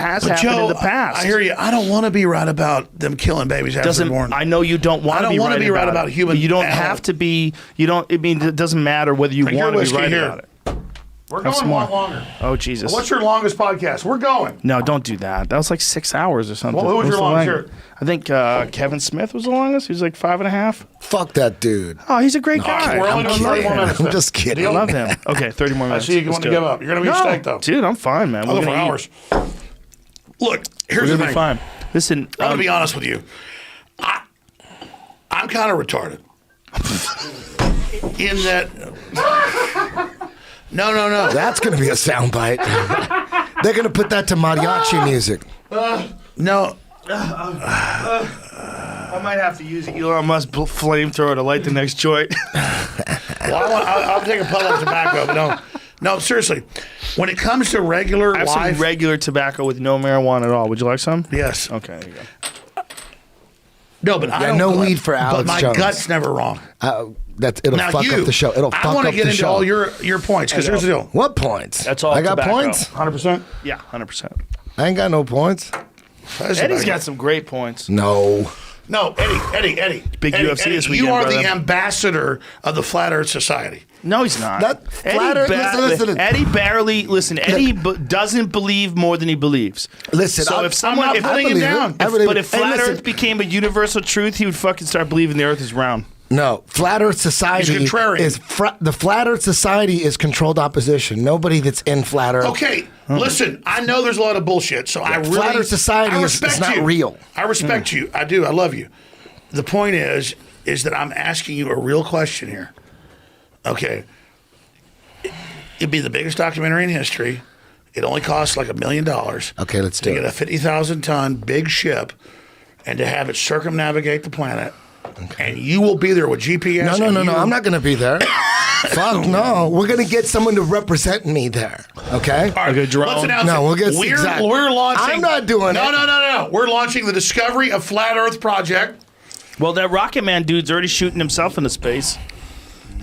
has happened in the past. I hear you. I don't want to be right about them killing babies after they're born. I know you don't want to be right about it. I don't want to be right about human. You don't have to be. You don't. I mean, it doesn't matter whether you want to be right about it. We're going a lot longer. Oh, Jesus. What's your longest podcast? We're going. No, don't do that. That was like 6 hours or something. Well, who was your longest? I think Kevin Smith was the longest. He was like 5.5. Fuck that dude. Oh, he's a great guy. We're only doing 30 more minutes. I'm just kidding. I love him. Okay, 30 more minutes. I see you want to give up. You're going to be a steak, though. Dude, I'm fine, man. I'll go for hours. Look, here's the thing. Be fine. Listen, I'm going to be honest with you. I'm kind of retarded. In that... No. That's going to be a soundbite. They're going to put that to mariachi music. No. I might have to use Elon Musk flamethrower to light the next joint. Well, I'll take a pull on tobacco, but no, seriously. When it comes to regular I have life... some regular tobacco with no marijuana at all. Would you like some? Yes. Okay, there you go. No, but I don't... no weed for Alex But my Jones. gut's never wrong. It'll fuck up the show. It'll fuck up the show. I want to get into all your points, because here's the deal. What points? That's all I got tobacco. points? 100%? Yeah, 100%. I ain't got no points. Eddie's got some great points. No. No, Eddie. Big Eddie, UFC this weekend, you are brother. the ambassador of the Flat Earth Society. No, he's not. Listen. Eddie barely, listen, Eddie doesn't believe more than he believes. Listen, so if someone, I'm not putting him down. But if Flat Earth became a universal truth, he would fucking start believing the Earth is round. No, Flat Earth Society is the Flat Earth Society is controlled opposition. Nobody that's in Flat Earth. Okay, listen. I know there's a lot of bullshit, so I really Flat Earth Society is not real. I respect you. I do. I love you. The point is that I'm asking you a real question here. Okay, it'd be the biggest documentary in history. It only costs like $1 million. Okay, let's do it. To get a 50,000-ton big ship and to have it circumnavigate the planet. Okay. And you will be there with GPS. No. I'm not going to be there. Fuck no. We're going to get someone to represent me there. Okay? All right, let's announce it. We'll get we're launching. I'm not doing it. No. We're launching the Discovery of Flat Earth project. Well, that Rocket Man dude's already shooting himself into space.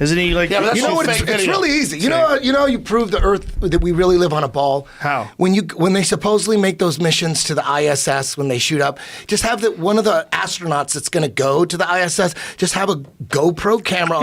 Isn't he like? Yeah, but that's what? It's really easy. You know, you prove the Earth that we really live on a ball. How? When they supposedly make those missions to the ISS, when they shoot up, just have one of the astronauts that's going to go to the ISS, just have a GoPro camera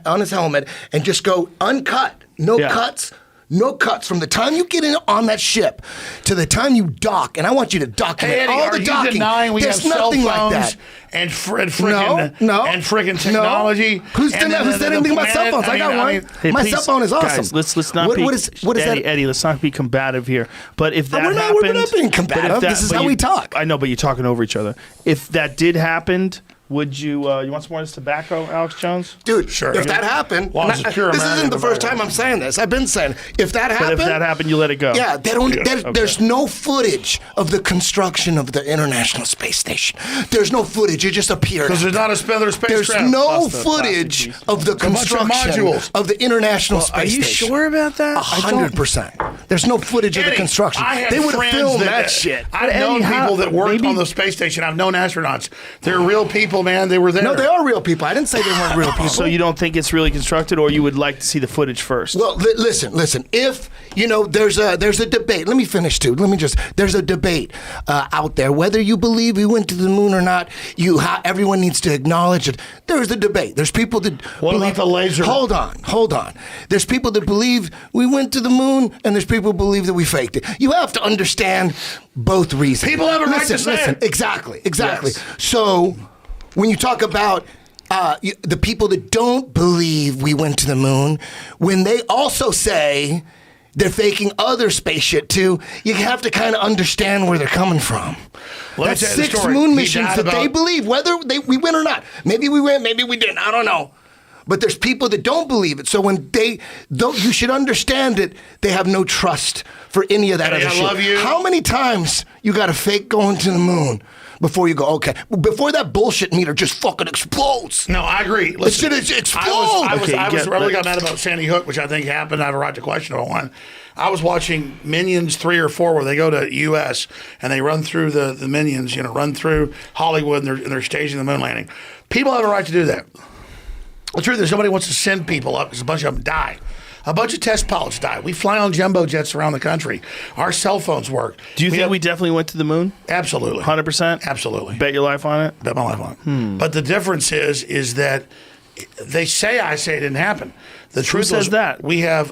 on his helmet and just go uncut, no cuts. No cuts from the time you get in on that ship to the time you dock, and I want you to document Eddie, all the docking. Are you denying we have cell phones like that? And freaking technology? Who said anything about cell phones? I got one. Hey, my cell phone is awesome. Guys, let's not be. What is that? Eddie, let's not be combative here. But if that happened, we're not being combative. This is how we talk. I know, but you're talking over each other. If that did happen. Would you want some more of this tobacco, Alex Jones? Dude, sure. If that happened, this isn't the first time I'm saying this. I've been saying if that happened, you let it go. Yeah, there's no footage of the construction of the International Space Station. There's no footage. It just appeared. Because there's not a spacecraft. There's no footage of the construction of the International Space Station. Are you sure about that? 100%. There's no footage of the construction. They would have filmed that shit. I've known people that worked on the space station. I've known astronauts. They're real people. Man, they were there. No, they are real people. I didn't say they weren't real people. So you don't think it's really constructed, or you would like to see the footage first? Well, listen. If there's a debate. Let me finish, dude. There's a debate out there whether you believe we went to the moon or not. Everyone needs to acknowledge it. There's a debate. There's people that believe about the laser? Hold on. There's people that believe we went to the moon, and there's people who believe that we faked it. You have to understand both reasons. People have a right to say it. Exactly. Yes. So. When you talk about the people that don't believe we went to the moon, when they also say they're faking other space shit too, you have to kind of understand where they're coming from. That's 6 moon missions that they believe, whether we win or not. Maybe we win, maybe we didn't. I don't know. But there's people that don't believe it. So when you should understand it, they have no trust for any of that other shit. I love you. How many times you got to fake going to the moon before you go, okay, before that bullshit meter just fucking explodes? No, I agree. Listen, it should explode. I really got mad about Sandy Hook, which I think happened. I have a right to question on one. I was watching Minions 3 or 4 where they go to U.S. and they run through the Minions, run through Hollywood and they're staging the moon landing. People have a right to do that. The truth is, nobody wants to send people up because a bunch of them die. A bunch of test pilots die. We fly on jumbo jets around the country. Our cell phones work. Do you think we definitely went to the moon? Absolutely. 100%? Absolutely. Bet your life on it? Bet my life on it. But the difference is that they say I say it didn't happen. The truth says is that? we have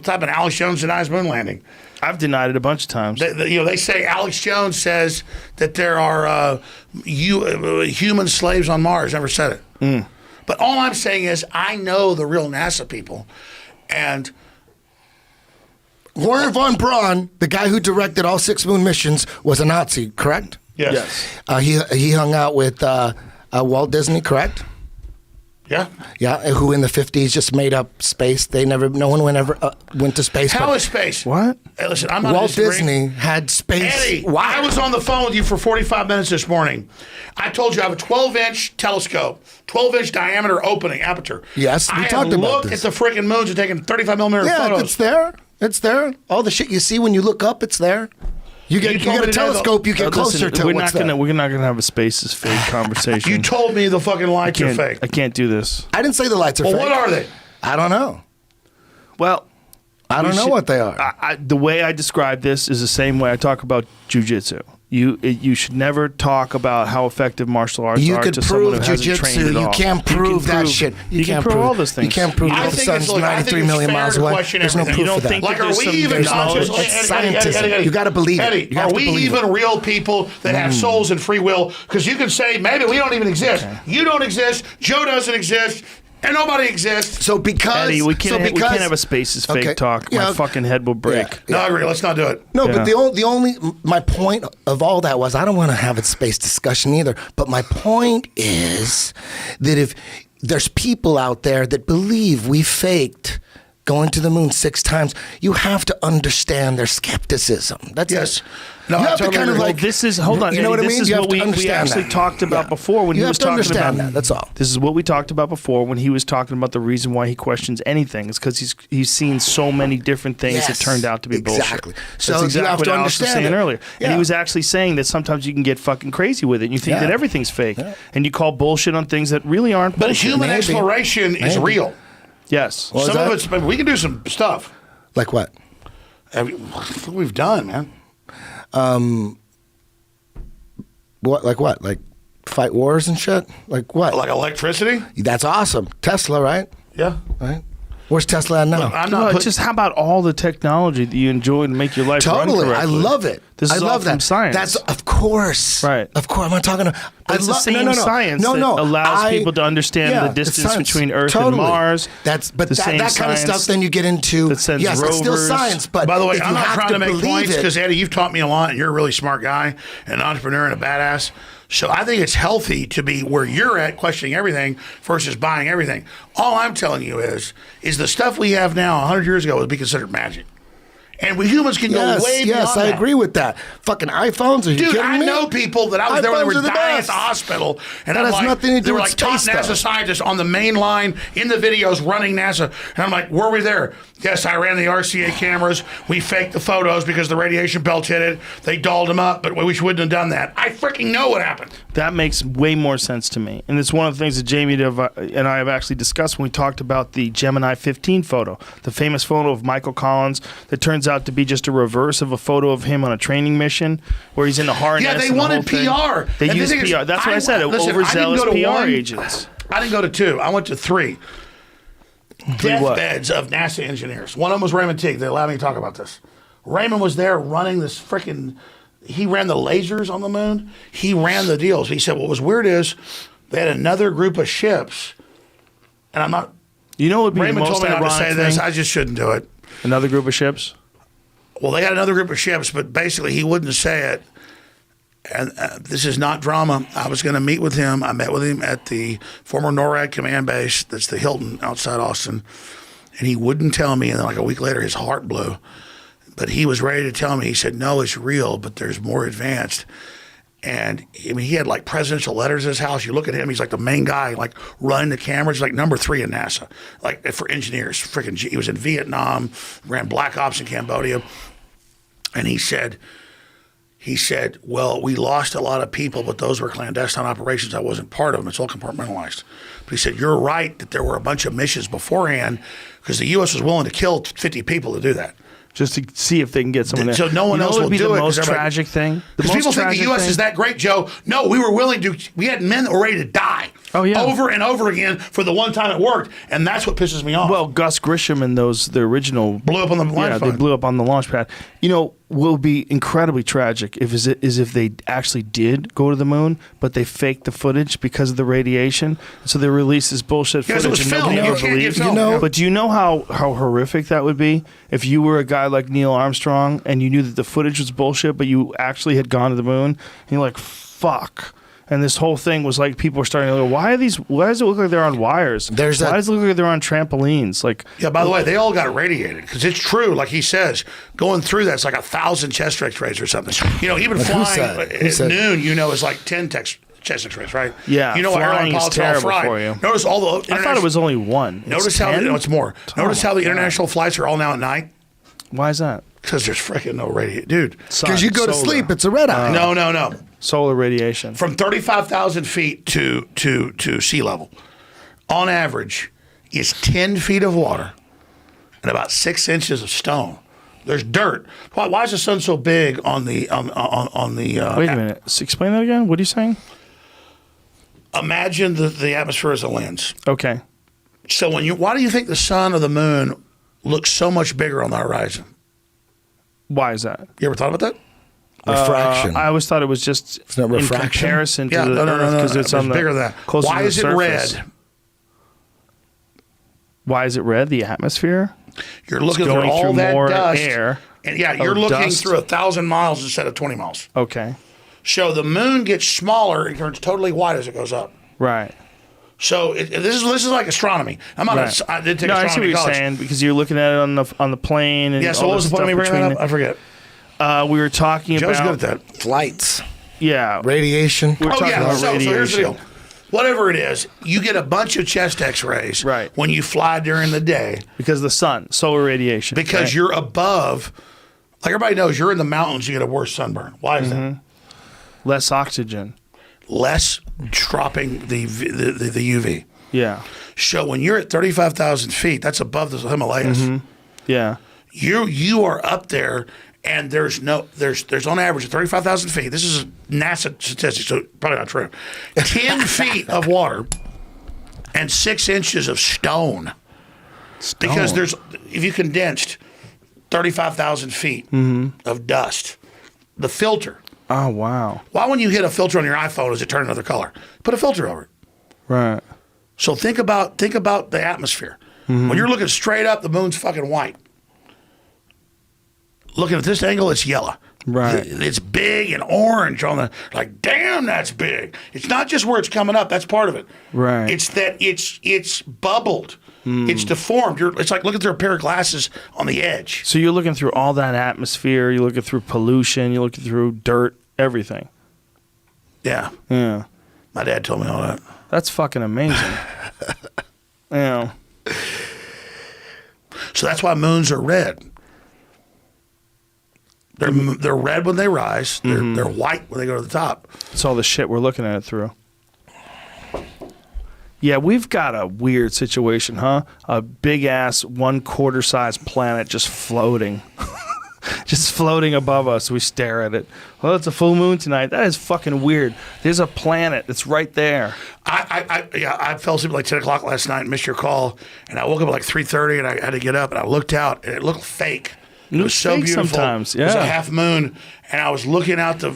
type of Alex Jones denies moon landing. I've denied it a bunch of times. They say Alex Jones says that there are human slaves on Mars. Never said it. But all I'm saying is I know the real NASA people, and Wernher von Braun, the guy who directed all 6 moon missions, was a Nazi, correct? yes. He hung out with Walt Disney, correct? Yeah. Yeah, who in the 50s just made up space. No one went to space. How is space? What? Hey, listen, I'm not Walt disagreeing. Disney had space. Eddie, Wow. I was on the phone with you for 45 minutes this morning. I told you I have a 12-inch telescope, 12-inch diameter opening aperture. Yes, we I talked have about looked this. at the freaking moons and taken 35mm Yeah, photos. it's there. It's there. All the shit you see when you look up, it's there. You told me get a today, telescope, you get closer to we're what's not gonna there. we're not gonna have a space is fake conversation. You told me the fucking lights are fake. I can't do this. I didn't say the lights are Well, fake. what are they? I don't know. Well, I don't know what they are. the way I describe this is the same way I talk about jujitsu. You should never talk about how effective martial arts You are could to someone who prove hasn't trained jujitsu. at all. You can't prove that shit. You can prove all those things. You can't prove I that the think it's- sun's look, I think 93 it's million fair miles to away. question There's no everything. proof You for don't that. think Like, that are there's we some- even there's conscious? knowledge? It's scientism. You gotta believe it. Eddie, You have are to we believe even it. real people that have souls and free will? Because you can say, maybe we don't even exist. You don't exist. Joe doesn't exist. And nobody exists. So because Eddie, we can't so because, have a space is fake Okay. talk. My Yeah. fucking head will break. Yeah. No, I agree. Let's not do it. No, Yeah. but the only my point of all that was I don't want to have a space discussion either. But my point is that if there's people out there that believe we faked going to the moon 6 times, you have to understand their skepticism. That's Yes. it. No, you I have totally to kind of agree. like This is hold on. You know Eddie, what I this mean? is You what have to we understand actually that. talked about Yeah. before when You he have was to talking understand about that. That's all. This is what we talked about before when he was talking about the reason why he questions anything. It's because he's seen so many different things that Yes, turned out to be exactly. bullshit. So That's you exactly have what to Alex was understand saying it. earlier. And Yeah. he was actually saying that sometimes you can get fucking crazy with it and you think Yeah. that everything's fake and you call bullshit on things that really aren't But bullshit. human Maybe. exploration is Maybe. real. Yes. Well, is Some of that- it's, but we can do some stuff. like what? What we've done, man. What like what? Like fight wars and shit? Like what? Like electricity. That's awesome. Tesla, right? Yeah. Right? Where's Tesla at now? I'm No, not it's putting, just how about all the technology that you enjoy and make your life run Totally, I correctly? love it. This is I all love from that. science. That's of course, Right. Of course, I'm not talking. It's the same science that allows people to understand the it's distance science. between Earth Totally. and Mars. That's but The that, same that kind of science stuff. Then you get into that sends yes, it's still rovers. science. But by the way, if I'm you not have trying to make believe points it- because Eddie, you've taught me a lot, and you're a really smart guy, an entrepreneur, and a badass. So I think it's healthy to be where you're at, questioning everything versus buying everything. All I'm telling you is the stuff we have now 100 years ago would be considered magic. And we humans can Yes, go way beyond yes, I that. agree with that. Fucking iPhones? Are you Dude, kidding I me? know people that I was there when they iPhones were are the dying at best. the hospital, and That I'm has like, nothing to do they were with like top space, NASA though. scientists on the main line in the videos running NASA, and I'm like, were we there? Yes, I ran the RCA cameras. We faked the photos because the radiation belts hit it. They dolled them up, but we wouldn't have done that. I freaking know what happened. That makes way more sense to me. And it's one of the things that Jamie and I have actually discussed when we talked about the Gemini 15 photo, the famous photo of Michael Collins that turns out to be just a reverse of a photo of him on a training mission where he's in a harness. Yeah, they and the wanted whole thing. PR. They And the used thing is, PR. That's what I said. listen, I didn't Overzealous go to PR one. agents. I didn't go to 2. I went to 3. what? Deathbeds of NASA engineers. One of them was Raymond Teague. They allowed me to talk about this. Raymond was there running this freaking. He ran the lasers on the moon. He ran the deals. He said what was weird is they had another group of ships, and I'm not. You know what would be Raymond the most told me not to ironic say thing? this. I just shouldn't do it. Another group of ships? Well, they had another group of ships, but basically he wouldn't say it. And this is not drama. I was going to meet with him. I met with him at the former NORAD command base. That's the Hilton outside Austin. And he wouldn't tell me. And then like a week later, his heart blew. But he was ready to tell me. He said, no, it's real, but there's more advanced. And I mean, he had like presidential letters in his house. You look at him, he's like the main guy, like running the cameras, like number 3 in NASA, like for engineers. Freaking, he was in Vietnam, ran Black Ops in Cambodia. And he said, he said, well, we lost a lot of people, but those were clandestine operations. I wasn't part of them. It's all compartmentalized. But he said, you're right that there were a bunch of missions beforehand because the U.S. was willing to kill 50 people to do that. Just to see if they can get someone there. So no one else will do it. The most tragic thing? Because people think the U.S. is that great, Joe. No, we were willing to. We had men that were ready to die. Oh, yeah. Over and over again for the one time it worked, and that's what pisses me off. Well, Gus Grisham and the original blew up on the launch pad. Yeah, they blew up on the launch pad. You know, will be incredibly tragic if they actually did go to the moon, but they faked the footage because of the radiation. So they released this bullshit footage. It was and film. nobody You would can't believe. get film. But do you know how horrific that would be if you were a guy like Neil Armstrong and you knew that the footage was bullshit, but you actually had gone to the moon, and you're like, fuck. And this whole thing was like people were starting to go, why does it look like they're on wires? Why does it look like they're on trampolines? Like, yeah, by the way, they all got irradiated because it's true, like he says, going through that's like 1,000 chest x-rays or something. You know, even flying at noon, you know, is like 10 chest x-rays, right? Yeah, you know, flying is terrible for you. Notice all the. I thought it was only one. Notice how it's more. Notice how the international flights are all now at night. Why is that? Because there's freaking no radiation, dude. Because you go to sleep, it's a red eye. No. Solar radiation. From 35,000 feet to sea level, on average, is 10 feet of water and about 6 inches of stone. There's dirt. Why is the sun so big on the on the? Wait a minute. Explain that again. What are you saying? Imagine the atmosphere as a lens. Okay. So why do you think the sun or the moon looks so much bigger on the horizon? Why is that? You ever thought about that? Refraction. I always thought it was just It's not refraction? in comparison to the no, Earth because it's on the bigger than that. closer Why to the is it surface. red? Why is it red? The atmosphere. You're looking It's through going all through that more dust, air. and you're looking dust. through 1,000 miles instead of 20 miles. Okay. So the moon gets smaller and turns totally white as it goes up. Right. So this is like astronomy. Right. I did take No, I see what astronomy you're college. saying because you're looking at it on the plane. And Yeah. So all what was this the point of me stuff bringing that between up? I forget. We were talking Joe's about good at that. Flights, yeah. radiation. We were talking about So radiation. here's the deal. Whatever it is, you get a bunch of chest X-rays Right. when you fly during the day Because the sun, solar radiation. because right? you're above. Like everybody knows, you're in the mountains. You get a worse sunburn. Why is that? less oxygen. Less dropping the UV. Yeah. So when you're at 35,000 feet, that's above the Himalayas. Yeah. You are up there, and there's on average at 35,000 feet. This is NASA statistics, so probably not true. 10 feet of water and 6 inches of stone. Because if you condensed 35,000 feet of dust, the filter. Oh wow. Why when you hit a filter on your iPhone does it turn another color? Put a filter over it. Right. So think about the atmosphere. When you're looking straight up, the moon's fucking white. Looking at this angle, it's yellow. Right. It's big and orange on the like. Damn, that's big. It's not just where it's coming up. That's part of it. Right. It's that it's bubbled. It's deformed. It's like looking through a pair of glasses on the edge. So you're looking through all that atmosphere. You're looking through pollution. You're looking through dirt. Everything. Yeah. Yeah. My dad told me all that. That's fucking amazing. Yeah. So that's why moons are red. They're red when they rise. They're white when they go to the top. It's all the shit we're looking at it through. Yeah, we've got a weird situation, huh? A big ass 1/4 size planet just floating. Just floating above us. We stare at it. Well, it's a full moon tonight. That is fucking weird. There's a planet that's right there. I fell asleep at like 10 o'clock last night and missed your call. And I woke up at like 3:30 and I had to get up and I looked out and it looked fake. It was so fake beautiful. sometimes, It was a yeah. half moon, and I was looking out the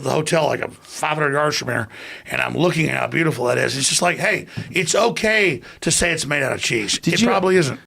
hotel like 500 yards from here, and I'm looking at how beautiful that is. It's just like, hey, it's okay to say it's made out of cheese. It probably isn't.